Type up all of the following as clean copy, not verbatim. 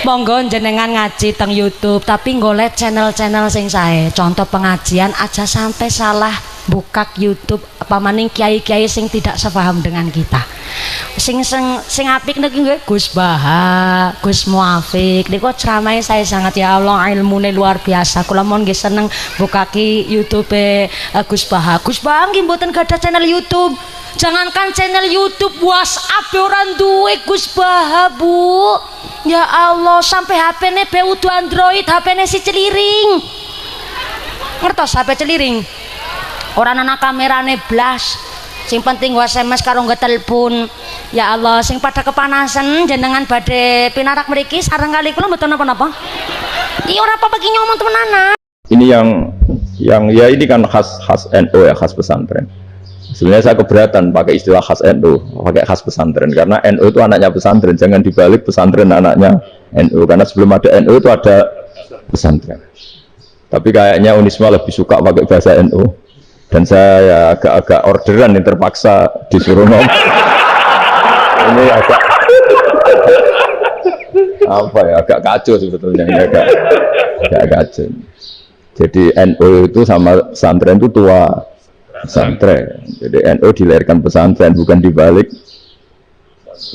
monggo jenengan ngaji teng YouTube tapi golek channel-channel sing sae. Contoh pengajian aja sampai salah buka YouTube apa maning kiai-kiai sing tidak sepaham dengan kita. Sing apik niki nggih Gus Baha, Gus Muafik. Niku ceramahe saya sangat ya Allah ilmune luar biasa. Kula mon nggih seneng bukaki YouTube Gus Baha. Gus Baha nggih mboten gadah channel YouTube. Jangankan channel YouTube, WhatsApp orang duwe Gus Baha, Bu. Ya Allah, sampai HP-ne be udu Android, HP-ne si celiring. Ngertos HP celiring? Orang anak kamerane blas. Sing penting SMS karo ngetelpon. Ya Allah, sing pada kepanasan jenengan badhe pinarak mriki sareng kali kula mboten napa-napa. Iki ora apa-apa iki ngomong temenanan. Ini yang ya ini kan khas NU ya, khas pesantren. Sebenarnya saya keberatan pakai istilah khas NU, pakai khas pesantren karena NU itu anaknya pesantren, jangan dibalik pesantren anaknya NU karena sebelum ada NU itu ada pesantren. Tapi kayaknya Unisma lebih suka pakai bahasa NU dan saya agak orderan yang terpaksa disuruh ngomong. Ini agak apa ya, agak kacau sebetulnya, ini agak kacau. Jadi NU itu sama pesantren itu tua. Pesantren, jadi NU dilahirkan pesantren, bukan dibalik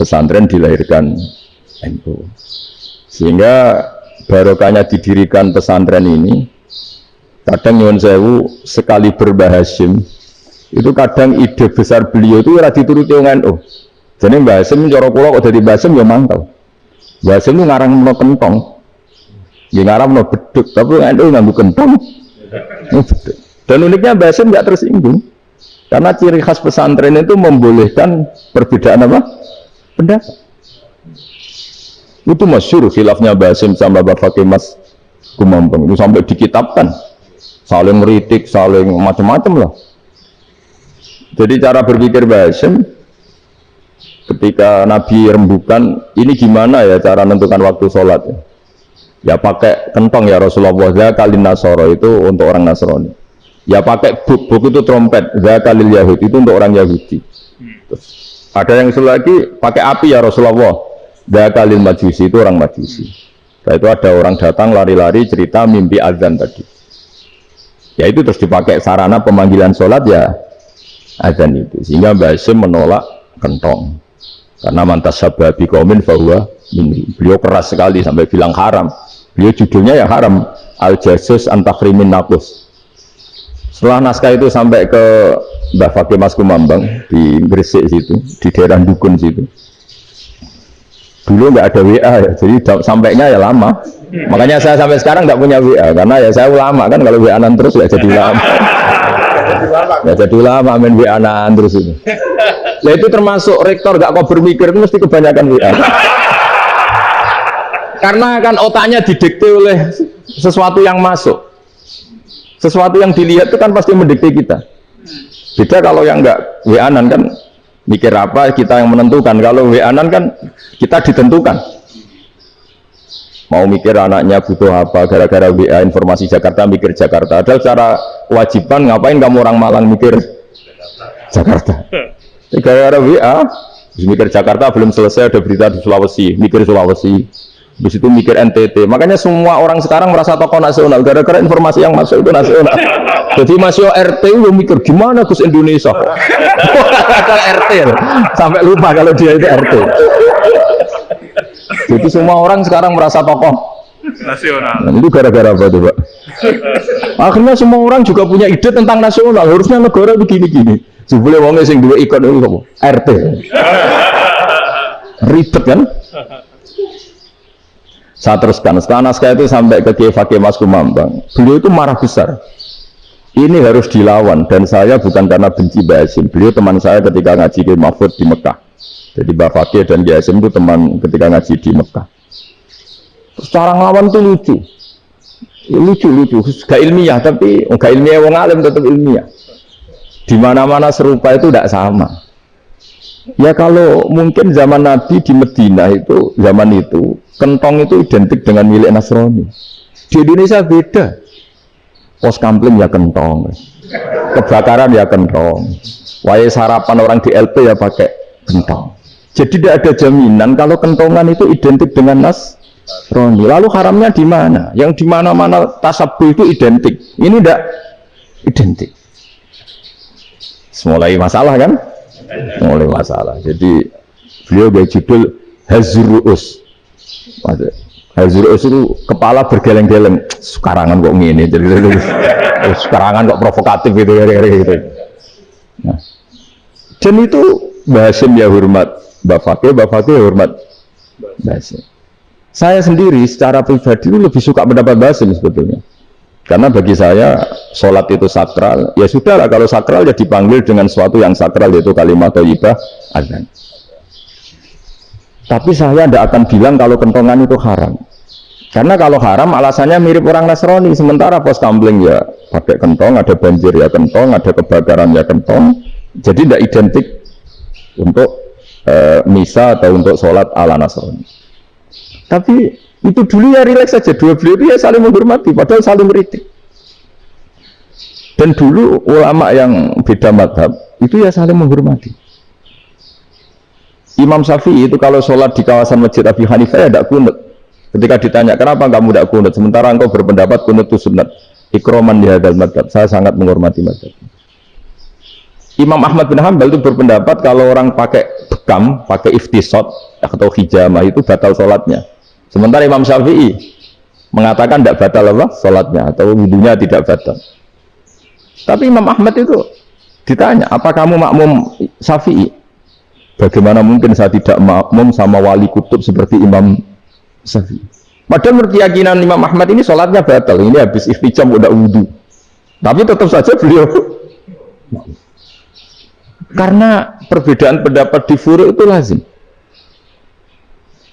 pesantren dilahirkan NU. Sehingga barokahnya didirikan pesantren ini, kadang nyuwun sewu sekali berbahasim itu kadang ide besar beliau itu ora dituruti wong NU. Jadi Mbah Hasim cara kula kok dadi Mbah Hasim ya mangkel. Mbah Hasim itu ngarang meno kentong, nggih ngarang meno beduk, tapi NU nganggo kentong. Beduk. Dan uniknya Mbah Hasim nggak tersinggung karena ciri khas pesantren itu membolehkan perbedaan apa? Pendapat. Itu masyhur khilafnya Mbah Hasim sama Bapak Mas Kumambang itu sampai dikitabkan, saling ngeritik, saling macam-macam lah. Jadi cara berpikir Mbah Hasim ketika Nabi rembukan ini gimana ya cara menentukan waktu sholat ya? Ya pakai kentong ya Rasulullah, ya kalin Nasoro itu untuk orang Nasrani. Ya pakai buk itu trompet, zakalil Yahud itu untuk orang Yahudi. Terus, ada yang usul lagi pakai api ya Rasulullah, zakalil Majusi itu orang Majusi. Nah, itu ada orang datang lari-lari cerita mimpi azan tadi. Ya itu terus dipakai sarana pemanggilan sholat ya azan itu. Sehingga Mbah Hasim menolak kentong. Karena mantas sababi qaumin fahuwa minhum. Beliau keras sekali sampai bilang haram. Beliau judulnya ya haram, al-jasus antakhrimin naqus. Setelah naskah itu sampai ke Mbah Fakih Mas Kumambang di Gresik situ, di daerah Dukun situ. Dulu nggak ada WA ya, jadi sampainya ya lama. Makanya saya sampai sekarang nggak punya WA karena ya saya ulama kan, kalau WA-an terus ya jadi ulama. Ya jadi ulama main WA-an terus itu. Nah itu termasuk rektor nggak kau berpikir itu mesti kebanyakan WA. Karena kan otaknya didikte oleh sesuatu yang masuk. Sesuatu yang dilihat itu kan pasti mendikte kita. Beda kalau yang enggak WA-an kan mikir apa kita yang menentukan. Kalau WA-an kan kita ditentukan. Mau mikir anaknya butuh apa gara-gara WA informasi Jakarta mikir Jakarta. Ada secara kewajiban ngapain kamu orang Malang mikir Jakarta. Gara-gara WA mikir Jakarta belum selesai ada berita di Sulawesi, mikir Sulawesi. Di situ mikir NTT. Makanya semua orang sekarang merasa tokoh nasional gara-gara informasi yang masuk itu nasional. Jadi masuk RT lu mikir gimana Gus Indonesia. Kalau RT sampai lupa kalau dia itu RT. Jadi semua orang sekarang merasa tokoh nasional. Nah, itu gara-gara apa tuh, Pak? Akhirnya semua orang juga punya ide tentang nasional. Harusnya negara begini-gini. Sebelum wong sing duwe ikon itu apa? RT. Ribet kan? Saya teruskan, setelah naskah itu sampai ke Kiai Fakih Mas Kumambang. Beliau itu marah besar. Ini harus dilawan, dan saya bukan karena benci Mbah Hasim. Beliau teman saya ketika ngaji di Mahfud di Mekah. Jadi Mbah Fakih dan Kiai Hasim itu teman ketika ngaji di Mekah. Terus cara ngelawan itu lucu. Lucu. Gak ilmiah, tapi gak ilmiah wong alim tetap ilmiah. Di mana-mana serupa itu tidak sama. Ya kalau mungkin zaman Nabi di Medina itu, zaman itu kentong itu identik dengan milik Nasrani. Di Indonesia beda. Pos kampling ya kentong, kebakaran ya kentong, wayai sarapan orang di LP ya pakai kentong. Jadi tidak ada jaminan kalau kentongan itu identik dengan Roni. Lalu haramnya di mana? Yang di mana-mana tasabuh itu identik. Ini tidak identik. Mulai masalah kan? Mulai masalah. Jadi beliau beri judul Hazruus. Hazruus itu kepala bergeleng-geleng. Sekarangan kok ngene. Jadi sekarangan kok provokatif gitu. Nah. Dan itu Mbah Hasyim ya hormat Mbah Fakih ya hormat Mbah Hasyim. Saya sendiri secara pribadi itu lebih suka pendapat Mbah Hasyim sebetulnya. Karena bagi saya sholat itu sakral. Ya sudah lah, kalau sakral ya dipanggil dengan sesuatu yang sakral, yaitu kalimat thayyibah azan. Tapi saya tidak akan bilang kalau kentongan itu haram. Karena kalau haram alasannya mirip orang Nasrani. Sementara pos kamling ya pakai kentong, ada banjir ya kentong, ada kebakaran ya kentong. Jadi tidak identik untuk misa atau untuk sholat ala Nasrani. Tapi itu dulu ya rileks saja, dua beliau ya saling menghormati, padahal saling meritik. Dan dulu ulama yang beda madhab itu ya saling menghormati. Imam Syafi'i itu kalau sholat di kawasan Masjid Abi Hanifah ya tidak kunut. Ketika ditanya kenapa kamu tidak kunut, sementara engkau berpendapat kunut itu sunat. Ikroman di hadal madhab, saya sangat menghormati madhab. Imam Ahmad bin Hanbal itu berpendapat kalau orang pakai bekam, pakai iftisot atau hijamah itu batal sholatnya. Sementara Imam Syafi'i mengatakan tidak batal apa? Sholatnya atau wudunya tidak batal. Tapi Imam Ahmad itu ditanya, apa kamu makmum Syafi'i? Bagaimana mungkin saya tidak makmum sama wali kutub seperti Imam Syafi'i? Padahal menurut keyakinan Imam Ahmad ini sholatnya batal. Ini habis iftijam udah wudu. Tapi tetap saja beliau karena perbedaan pendapat di furu' itu lazim.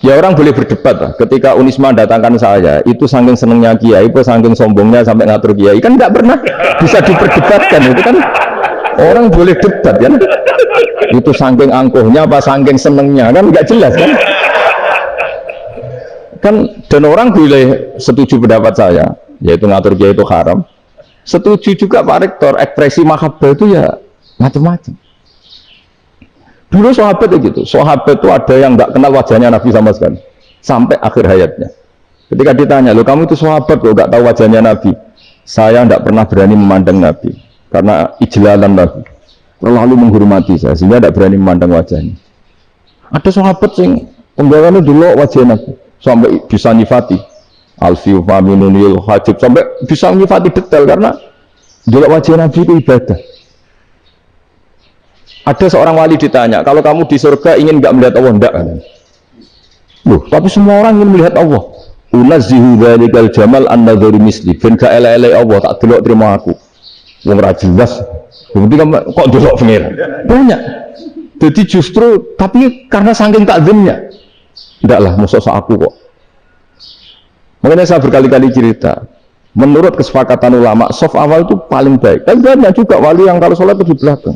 Ya orang boleh berdebat lah. Ketika Unisma datangkan saya, itu saking senengnya kiai, itu saking sombongnya sampai ngatur kiai, kan tidak pernah bisa diperdebatkan. Itu kan orang boleh debat kan? Itu saking angkuhnya apa saking senengnya kan nggak jelas kan? Kan dan orang boleh setuju pendapat saya, yaitu ngatur kiai itu haram. Setuju juga Pak Rektor, ekspresi mahabbah itu ya macam-macam. Dulu sahabat itu gitu, sahabat itu ada yang nggak kenal wajahnya Nabi sama sekali sampai akhir hayatnya. Ketika ditanya, lo kamu itu sahabat kok nggak tahu wajahnya Nabi? Saya tidak pernah berani memandang Nabi karena ijlalan Nabi, terlalu menghormati saya sehingga tidak berani memandang wajahnya. Ada sahabat yang penggawaannya dulu wajah Nabi sampai bisa nyifati alfiu faminunil hajib, sampai bisa nyifati detail karena dulu wajah Nabi itu ibadah. Ada seorang wali ditanya, kalau kamu di surga ingin nggak melihat Allah? Enggak kan? Loh, tapi semua orang ingin melihat Allah. Unazzihu dzalikal jamal an-nadzari misli. Ben gak elek-elek Allah tak delok terima aku. Wong ra jelas. Kemudian kok delok pengiran. Banyak. Jadi justru tapi karena saking takzimnya. Enggaklah musuh aku kok. Makanya saya berkali-kali cerita. Menurut kesepakatan ulama, soft awal itu paling baik. Tapi banyak juga wali yang kalau sholat itu di belakang.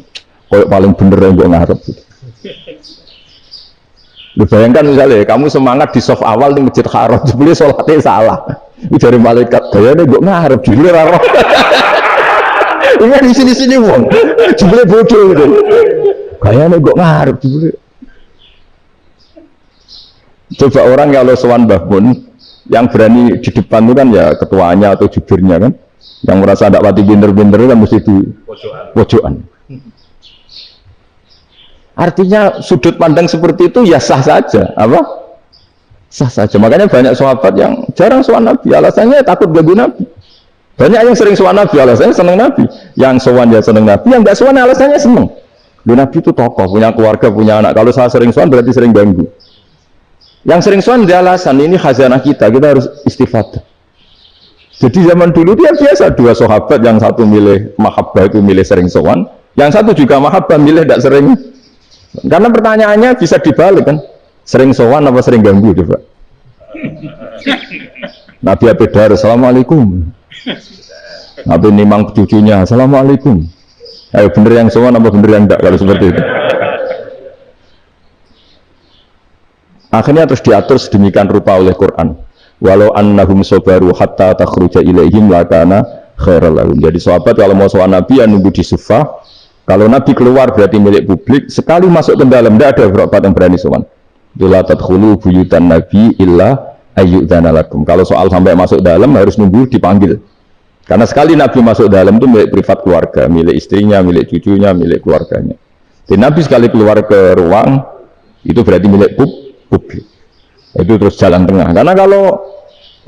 Kayak paling bener yang gue ngarep gitu. Lu bayangkan misalnya kamu semangat di soft awal di Masjid Haram, jebule sholatnya salah. Itu dari malaikat, kayaknya gue ngarep jebule raro. Ini di sini wong, jebule bodoh gitu. Kayaknya gue ngarep jebule. Coba orang kalau sowan Mbah Mun, yang berani di depan itu kan ya ketuanya atau jubirnya kan, yang merasa tidak pati pinter-pinter kan mesti di pojokan. Artinya sudut pandang seperti itu ya sah saja, apa? Sah saja. Makanya banyak sahabat yang jarang sowan Nabi, alasannya takut ganggu Nabi. Banyak yang sering sowan Nabi, alasannya seneng Nabi. Yang sowan ya seneng Nabi, yang nggak sowan alasannya seneng. Loh, Nabi itu tokoh, punya keluarga, punya anak. Kalau saya sering sowan berarti sering ganggu. Yang sering sowan dia alasan ini khazanah kita harus istifadah. Jadi zaman dulu dia biasa dua sahabat, yang satu milih mahabbah itu milih sering sowan, yang satu juga mahabbah milih tidak sering. Karena pertanyaannya bisa dibalik kan, sering sowan apa sering ganggu coba. Nabi Abedar, assalamualaikum. Nabi nimang cucunya, assalamualaikum. Ayo bener yang sowan apa bener yang enggak kalau seperti itu. Akhirnya terus diatur sedemikian rupa oleh Quran. Walau annahum sabaru hatta takhruja ilaihim lakana khairal lahum. Jadi sahabat kalau mau sowan Nabi ya nunggu di Sufah. Kalau Nabi keluar berarti milik publik, sekali masuk ke dalam tidak ada berapa yang berani sowan. La tadkhulu buyutan Nabi illa ayyudzana lakum. Kalau soal sampai masuk dalam harus nunggu dipanggil. Karena sekali Nabi masuk dalam itu milik privat keluarga, milik istrinya, milik cucunya, milik keluarganya. Dan Nabi sekali keluar ke ruang itu berarti milik publik. Itu terus jalan tengah. Karena kalau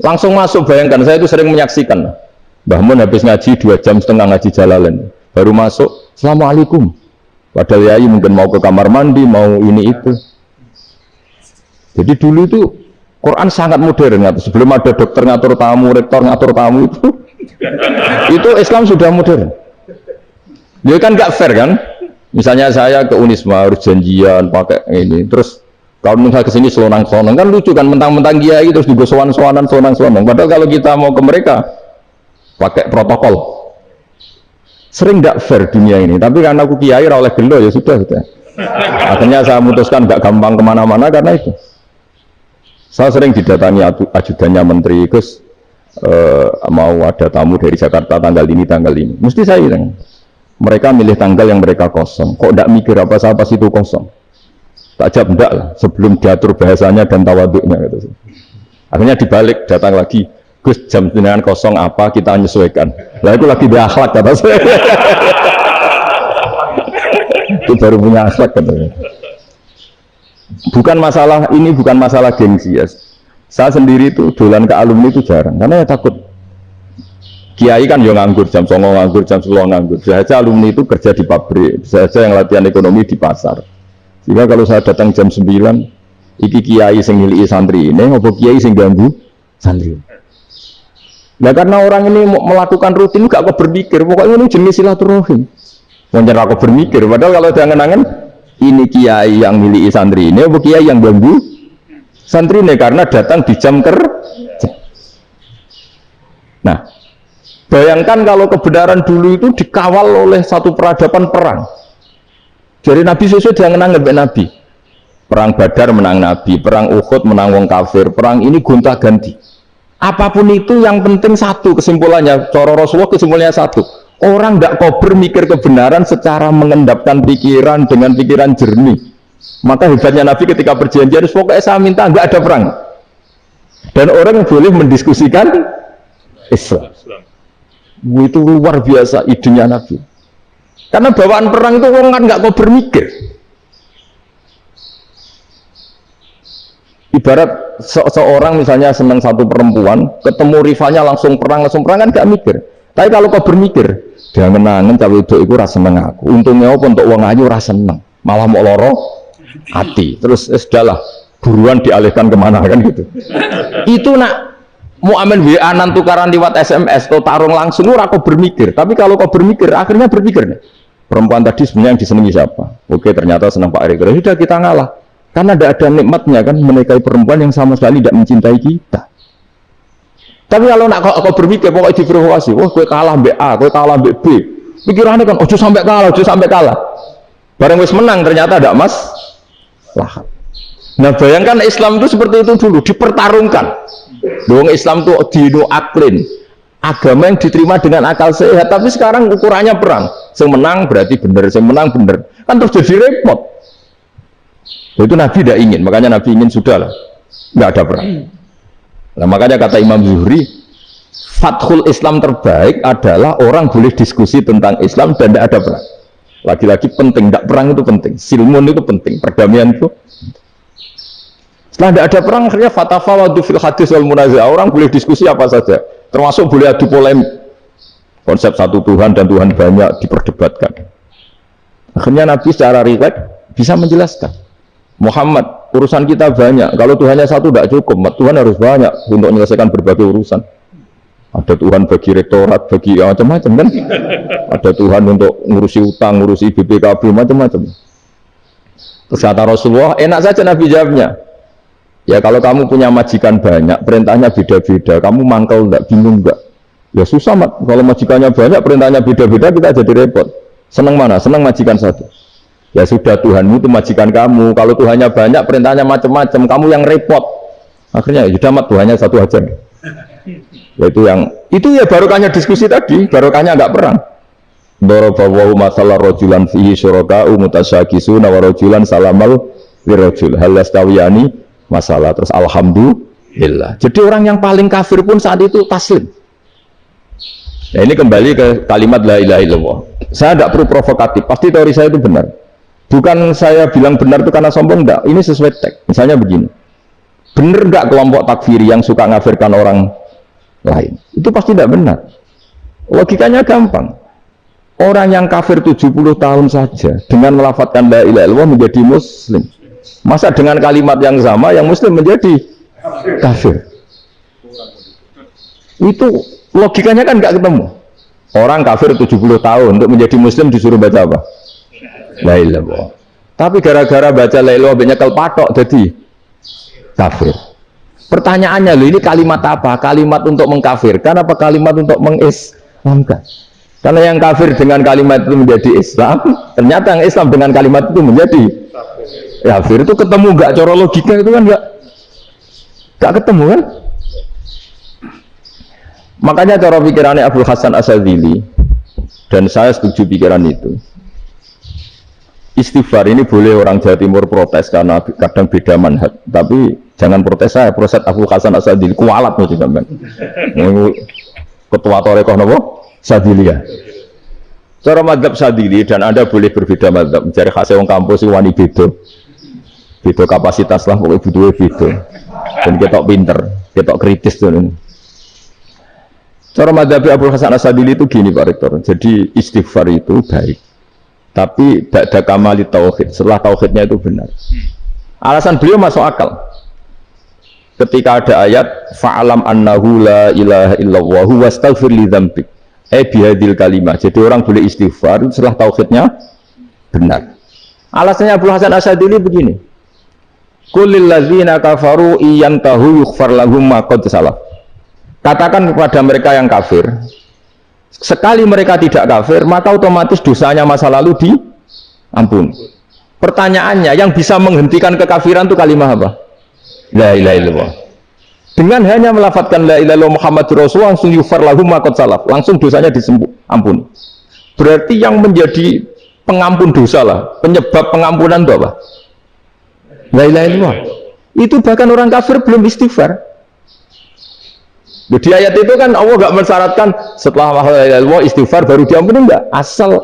langsung masuk, bayangkan, saya itu sering menyaksikan Mbah Mun habis ngaji 2,5 jam ngaji Jalalain, baru masuk, Assalamualaikum. Padahal yai mungkin mau ke kamar mandi, mau ini itu. Jadi dulu itu Quran sangat modern. Sebelum ada dokter ngatur tamu, rektor ngatur tamu itu Islam sudah modern. Dia kan gak fair kan? Misalnya saya ke Unisma harus janjian pakai ini, terus kalau misalnya kesini selonang-selonang kan lucu kan, mentang-mentang kiai terus juga sowan-sowanan selonang-selonang. Padahal kalau kita mau ke mereka pakai protokol, sering gak fair dunia ini. Tapi karena aku kiai oleh gelo ya sudah gitu. Akhirnya saya memutuskan gak gampang kemana-mana karena itu. Saya sering didatangi ajudannya menteri, Gus mau ada tamu dari Jakarta tanggal ini, mesti saya bilang, mereka milih tanggal yang mereka kosong, kok tidak mikir apa itu kosong. Tak jawab enggak lah, sebelum diatur bahasanya dan tawaduknya gitu. Akhirnya dibalik, datang lagi, Gus jam dengan kosong apa kita menyesuaikan. Lah itu lagi di akhlak kata saya. Itu baru punya akhlak katanya. Bukan masalah ini, bukan masalah gengsi ya. Saya sendiri itu dolan ke alumni itu jarang, karena ya takut. Kiai kan yang nganggur jam 9 nganggur, jam 10 nganggur. Biasa alumni itu kerja di pabrik, biasa yang latihan ekonomi di pasar. Sehingga kalau saya datang jam 9, iki kiai sing ngiliki santri ini, apa kiai sing ganggu santri. Nah karena orang ini melakukan rutin, gak kok berpikir, pokoknya ini jenis silaturahim. Wajar aku berpikir, padahal kalau jangan-jangan ini kiai yang miliki santri ini, apa kiai yang ganggu santri ini karena datang di jam kerja. Nah, bayangkan kalau kebenaran dulu itu dikawal oleh satu peradaban perang. Jadi Nabi sesuai jangan anggap Nabi. Perang Badar menang Nabi, perang Uhud menang wong kafir, perang ini gonta-ganti. Apapun itu yang penting satu kesimpulannya, cara Rasulullah kesimpulannya satu. Orang tidak kober mikir kebenaran secara mengendapkan pikiran dengan pikiran jernih. Maka hebatnya Nabi ketika perjanjian, pokoknya saya minta nggak ada perang. Dan orang boleh mendiskusikan Islam. Itu luar biasa idenya Nabi. Karena bawaan perang itu orang kan nggak mau bermikir. Ibarat seorang misalnya senang satu perempuan, ketemu rivalnya langsung perang kan nggak mikir. Tapi kalau kau bermikir, jangan nangen cawe itu rasa seneng aku. Untungnya apa untuk uang ayu rasa seneng, malah mau loro hati. Terus sudahlah buruan dialihkan kemana kan gitu. Itu nak mau amen WA-an tukaran lewat SMS atau tarung langsung ora kau bermikir. Tapi kalau kau bermikir, akhirnya berpikir nih. Perempuan tadi sebenarnya yang disenangi siapa? Oke, ternyata senang Pak Erick. Sudah kita ngalah. Karena tidak ada nikmatnya kan menikahi perempuan yang sama sekali tidak mencintai kita. Tapi kalau nak kau berpikir pokoknya diprovokasi, wah gue kalah mbak A, gue kalah mbak B. Pikirannya kan, ojo sampai kalah. Bareng wis menang ternyata ada mas lah. Nah bayangkan Islam itu seperti itu dulu, dipertarungkan. Dong Islam itu dino aklin, agama yang diterima dengan akal sehat. Tapi sekarang ukurannya perang. Yang menang berarti benar, yang menang benar. Kan terus jadi repot. Itu Nabi tidak ingin, makanya Nabi ingin sudah lah, nggak ada perang. Nah makanya kata Imam Zuhri, fathul Islam terbaik adalah orang boleh diskusi tentang Islam dan tidak ada perang. Lagi-lagi penting, tidak perang itu penting, silmun itu penting, perdamaian itu. Setelah tidak ada perang, akhirnya fatafawadu fil hadis wal munazah, orang boleh diskusi apa saja, termasuk boleh adu polemik. Konsep satu Tuhan dan Tuhan banyak diperdebatkan. Akhirnya Nabi secara rileks bisa menjelaskan. Muhammad, urusan kita banyak. Kalau Tuhannya satu tidak cukup, Tuhan harus banyak untuk menyelesaikan berbagai urusan. Ada Tuhan bagi rektorat, bagi macam-macam kan? Ada Tuhan untuk ngurusi utang, ngurusi BPKB, macam-macam. Terus kata Rasulullah, enak saja Nabi jawabnya. Ya kalau kamu punya majikan banyak, perintahnya beda-beda, kamu mangkal enggak, bingung enggak? Ya susah, Mat. Kalau majikannya banyak, perintahnya beda-beda, kita jadi repot. Senang mana? Senang majikan satu. Ya sudah, Tuhanmu itu majikan kamu. Kalau Tuhannya banyak, perintahnya macam-macam, kamu yang repot. Akhirnya ya Mat, Tuhannya satu aja. Itu ya barokahnya diskusi tadi, barokahnya enggak perang. Daraballahu masalah rajulan fihi syuraka'u mutasyakisuna wa rajulan salamal lirajul hal yastawiyani masalah. Terus alhamdulillah illallah. Jadi orang yang paling kafir pun saat itu taslim. Nah ini kembali ke kalimat la ilaha illallah. Saya tidak perlu provokatif, pasti teori saya itu benar. Bukan saya bilang benar itu karena sombong, enggak. Ini sesuai teks. Misalnya begini, benar enggak kelompok takfiri yang suka ngafirkan orang lain? Itu pasti tidak benar. Logikanya gampang. Orang yang kafir 70 tahun saja dengan melafadzkan la ilaha illallah menjadi muslim. Masa dengan kalimat yang sama yang muslim menjadi kafir? Itu logikanya kan nggak ketemu. Orang kafir 70 tahun untuk menjadi muslim disuruh baca apa? La ilaha illallah. Tapi gara-gara baca la ilaha illallah nyekel patok jadi kafir. Pertanyaannya loh, ini kalimat apa? Kalimat untuk mengkafirkan apa kalimat untuk mengislamkan? Karena yang kafir dengan kalimat itu menjadi Islam, ternyata yang Islam dengan kalimat itu menjadi kafir. Itu ketemu nggak? Cara logika itu kan nggak ketemu kan? Makanya cara pikirannya Abdul Hasan Asyadzili, dan saya setuju pikiran itu. Istighfar ini boleh orang Jawa Timur protes karena kadang beda manhaj, tapi jangan protes saya, protes Abdul Hasan Asyadzili kualat nih juga kan. Ketua Torekoh nopo Asyadzili ya. Cara madzhab Asyadzili, dan Anda boleh berbeda madzhab, mencari khasnya orang kampus wani beda kapasitas lah, pokoknya butuhnya beda. Dan ketok pinter, ketok kritis tuh. Cara madzhab Abdul Hasan Asyadzili itu gini Pak Rektor. Jadi istighfar itu baik, tapi ba'da kamali tauhid, setelah tauhidnya itu benar. Alasan beliau masuk akal. Ketika ada ayat fa'alam annahu la ilaha illallah wastaghfir li dzambik. Bihadil kalimah. Jadi orang boleh istighfar setelah tauhidnya benar. Alasannya Abdul Hasan Asyadzili begini. Qulil ladzina kafaru iyantahu yughfar lahum ma qad salaf. Katakan kepada mereka yang kafir, sekali mereka tidak kafir, maka otomatis dosanya masa lalu diampuni. Pertanyaannya, yang bisa menghentikan kekafiran itu kalimat apa? La ilaha illallah. Dengan hanya melafadzkan la ilaha illallah Muhammadur Rasulullah, langsung yughfar lahum ma qad salaf, langsung dosanya diampuni. Berarti yang menjadi pengampun dosa lah, penyebab pengampunan itu apa? La ilaha illallah. Itu bahkan orang kafir belum istighfar. Di ayat itu kan Allah nggak mensyaratkan setelah la ilaha illallah istighfar baru diampuni, enggak. Asal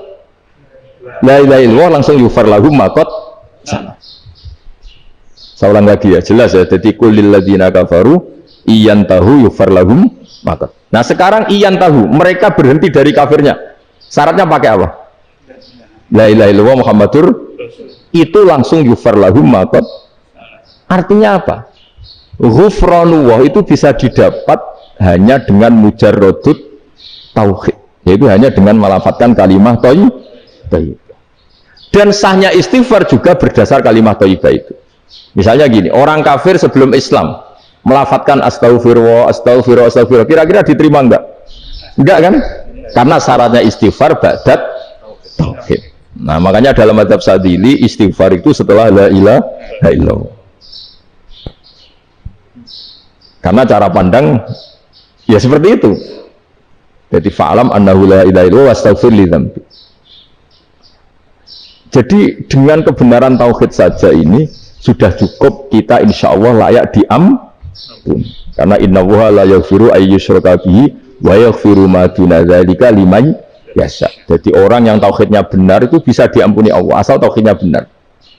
la ilaha illallah langsung yughfar lahum ma qad salaf. Saya ulang lagi ya, jelas ya. Jadi kulil ladzina kafaru iyantahu yughfar lahum ma qad. Nah sekarang iyantahu, mereka berhenti dari kafirnya. Syaratnya pakai apa? La ilaha illallah Muhammadur, itu langsung yughfar lahum ma qad. Artinya apa? Ghufranullah itu bisa didapat hanya dengan mujarrodut tauhid, yaitu hanya dengan melafadzkan kalimat thayyibah. Dan sahnya istighfar juga berdasar kalimat thayyibah itu. Misalnya gini, orang kafir sebelum Islam melafadzkan astaghfirullah, astaghfirullah, astaghfirullah, kira-kira diterima enggak? Enggak kan? Karena syaratnya istighfar ba'dat tauhid. Nah makanya dalam madzhab Asyadzili istighfar itu setelah la ilaha illallah. Karena cara pandang ya seperti itu. Jadi fa'alam annahu la ilaha illallah wastaghfir li dzambi. Jadi dengan kebenaran tauhid saja ini sudah cukup kita insya Allah layak diampun. Karena innallaha la yaghfiru ayyusyraka bihi wa yaghfiru ma duna dzalika liman yasha. Jadi orang yang tauhidnya benar itu bisa diampuni Allah asal tauhidnya benar.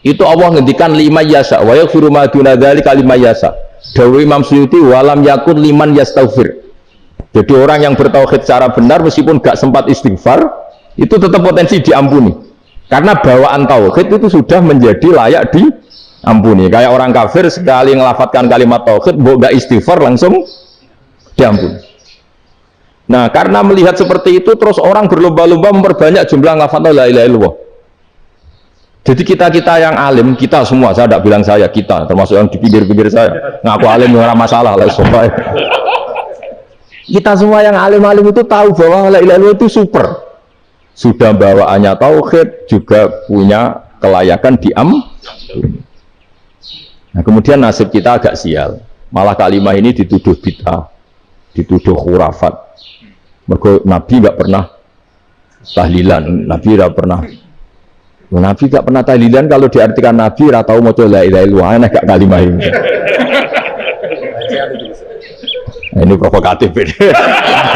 Itu Allah ngendikan liman yasha wa yaghfiru ma duna dzalika liman yasha. Dawuh Imam Suyuti walam yakun liman yastaghfir. Jadi orang yang bertauhid secara benar meskipun gak sempat istighfar itu tetap potensi diampuni. Karena bawaan tauhid itu sudah menjadi layak diampuni. Kayak orang kafir sekali ngelafadzkan kalimat tauhid, mbok gak istighfar langsung diampuni. Nah, karena melihat seperti itu terus orang berlomba-lomba memperbanyak jumlah lafadz la ilaha illallah. Jadi kita yang alim, kita semua, saya tidak bilang saya, kita termasuk yang di pinggir-pinggir saya, ngaku alim ora masalah lah sobat. Kita semua yang alim-alim itu tahu bahwa la ilaha illallah itu super. Sudah bawaannya tauhid, juga punya kelayakan diampuni. Nah, kemudian nasib kita agak sial. Malah kalimat ini dituduh bid'ah, dituduh khurafat. Mergo Nabi nggak pernah tahlilan, Nabi nggak pernah. Nabi nggak pernah tahlilan, kalau diartikan Nabi nggak tahu mau la ilaha illallah, aneh gak kalimat ini. Ini provokatif ini.